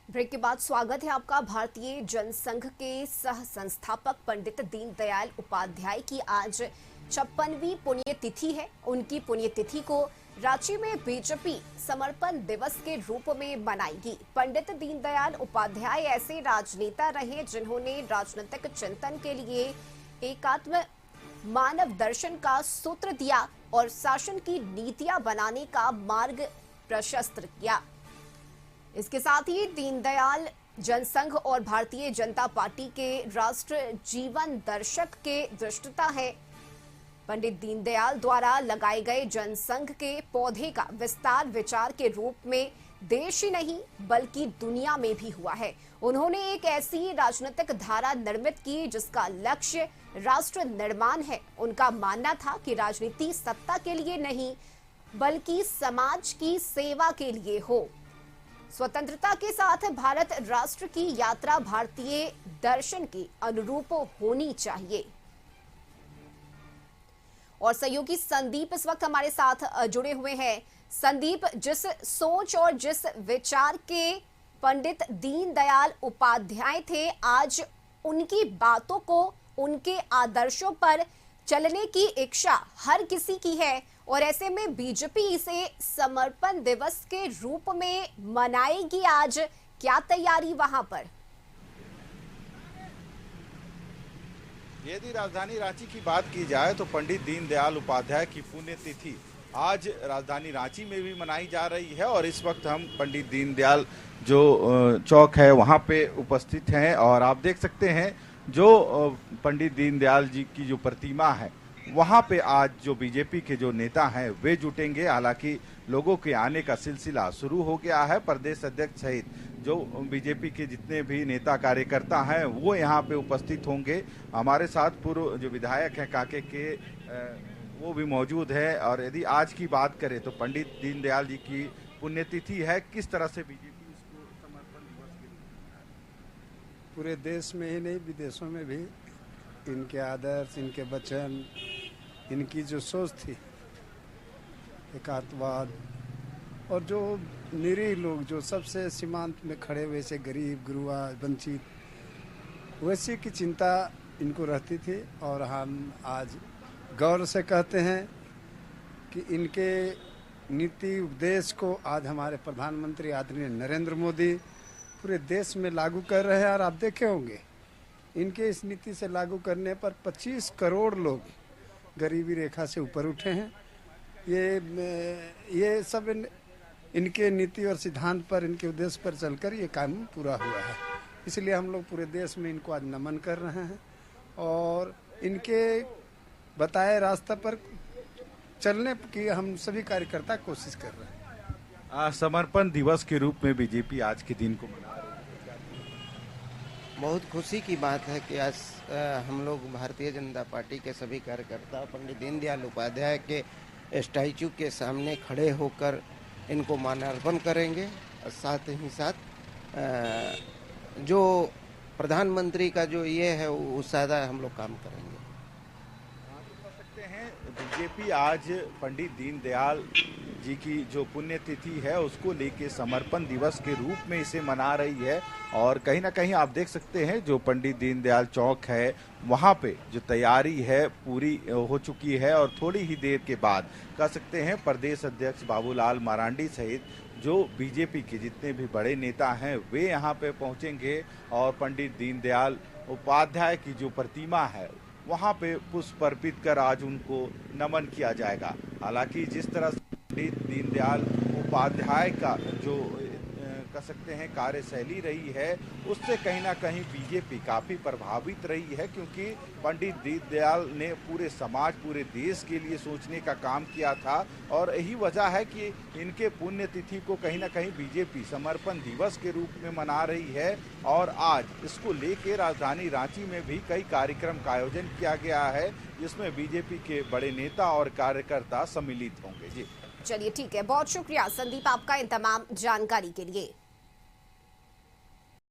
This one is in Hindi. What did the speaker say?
ब्रेक के बाद स्वागत है आपका। भारतीय जनसंघ के सह संस्थापक पंडित दीनदयाल उपाध्याय की आज 56वीं पुण्यतिथि है। उनकी पुण्यतिथि को रांची में बीजेपी समर्पण दिवस के रूप में मनाएगी। पंडित दीनदयाल उपाध्याय ऐसे राजनेता रहे जिन्होंने राजनीतिक चिंतन के लिए एकात्म मानव दर्शन का सूत्र दिया और शासन की नीतियां बनाने का मार्ग प्रशस्त किया। इसके साथ ही दीनदयाल जनसंघ और भारतीय जनता पार्टी के राष्ट्र जीवन दर्शक के दृष्टता है। पंडित दीनदयाल द्वारा लगाए गए जनसंघ के पौधे का विस्तार विचार के रूप में देश ही नहीं बल्कि दुनिया में भी हुआ है। उन्होंने एक ऐसी राजनीतिक धारा निर्मित की जिसका लक्ष्य राष्ट्र निर्माण है। उनका मानना था कि राजनीति सत्ता के लिए नहीं बल्कि समाज की सेवा के लिए हो। स्वतंत्रता के साथ भारत राष्ट्र की यात्रा भारतीय दर्शन के अनुरूप होनी चाहिए। और सहयोगी संदीप इस वक्त हमारे साथ जुड़े हुए हैं। संदीप, जिस सोच और जिस विचार के पंडित दीनदयाल उपाध्याय थे, आज उनकी बातों को, उनके आदर्शों पर चलने की इच्छा हर किसी की है और ऐसे में बीजेपी इसे समर्पण दिवस के रूप में मनाएगी। आज क्या तैयारी वहां पर? यदि राजधानी रांची की बात की जाए तो पंडित दीनदयाल उपाध्याय की पुण्यतिथि आज राजधानी रांची में भी मनाई जा रही है और इस वक्त हम पंडित दीनदयाल जो चौक है वहां पे उपस्थित हैं और आप देख सकते हैं जो पंडित दीनदयाल जी की जो प्रतिमा है वहां पे आज जो बीजेपी के जो नेता हैं वे जुटेंगे। हालांकि लोगों के आने का सिलसिला शुरू हो गया है। प्रदेश अध्यक्ष सहित जो बीजेपी के जितने भी नेता कार्यकर्ता हैं वो यहाँ पे उपस्थित होंगे। हमारे साथ पूर्व जो विधायक हैं काके के वो भी मौजूद है। और यदि आज की बात करें तो पंडित दीनदयाल जी की पुण्यतिथि है, किस तरह से बीजेपी इसको समर्पण दिवस के रूप में? पूरे देश में ही नहीं विदेशों में भी इनके आदर्श, इनके वचन, इनकी जो सोच थी एकात्मवाद और जो निरीह लोग जो सबसे सीमांत में खड़े हुए से गरीब, गुरुआ, वंचित वैसे की चिंता इनको रहती थी। और हम आज गौरव से कहते हैं कि इनके नीति उपदेश को आज हमारे प्रधानमंत्री आदरणीय नरेंद्र मोदी पूरे देश में लागू कर रहे हैं। और आप देखे होंगे इनके इस नीति से लागू करने पर 25 करोड़ लोग गरीबी रेखा से ऊपर उठे हैं। ये सब इनके नीति और सिद्धांत पर, इनके उद्देश्य पर चलकर ये काम पूरा हुआ है। इसलिए हम लोग पूरे देश में इनको आज नमन कर रहे हैं और इनके बताए रास्ते पर चलने की हम सभी कार्यकर्ता कोशिश कर रहे हैं। समर्पण दिवस के रूप में बीजेपी आज के दिन को मना रही है। बहुत खुशी की बात है कि आज हम लोग भारतीय जनता पार्टी के सभी कार्यकर्ता पंडित दीनदयाल उपाध्याय के स्टैचू के सामने खड़े होकर इनको माल्यार्पण करेंगे और साथ ही साथ जो प्रधानमंत्री का जो ये है उस सादा हम लोग काम करेंगे। बीजेपी आज पंडित दीनदयाल जी की जो पुण्यतिथि है उसको लेके समर्पण दिवस के रूप में इसे मना रही है। और कहीं ना कहीं आप देख सकते हैं जो पंडित दीनदयाल चौक है वहां पे जो तैयारी है पूरी हो चुकी है और थोड़ी ही देर के बाद कह सकते हैं प्रदेश अध्यक्ष बाबूलाल मरांडी सहित जो बीजेपी के जितने भी बड़े नेता हैं वे यहाँ पे पहुंचेंगे और पंडित दीनदयाल उपाध्याय की जो प्रतिमा है वहां पे पुष्प अर्पित कर आज उनको नमन किया जाएगा। हालांकि जिस तरह से पंडित दीनदयाल उपाध्याय का जो कह सकते हैं कार्यशैली रही है उससे कहीं ना कहीं बीजेपी काफी प्रभावित रही है, क्योंकि पंडित दीनदयाल ने पूरे समाज, पूरे देश के लिए सोचने का काम किया था और यही वजह है कि इनके पुण्यतिथि को कहीं ना कहीं बीजेपी समर्पण दिवस के रूप में मना रही है। और आज इसको लेके राजधानी रांची में भी कई कार्यक्रम का आयोजन किया गया है जिसमें बीजेपी के बड़े नेता और कार्यकर्ता सम्मिलित होंगे। जी चलिए ठीक है, बहुत शुक्रिया संदीप आपका इन तमाम जानकारी के लिए।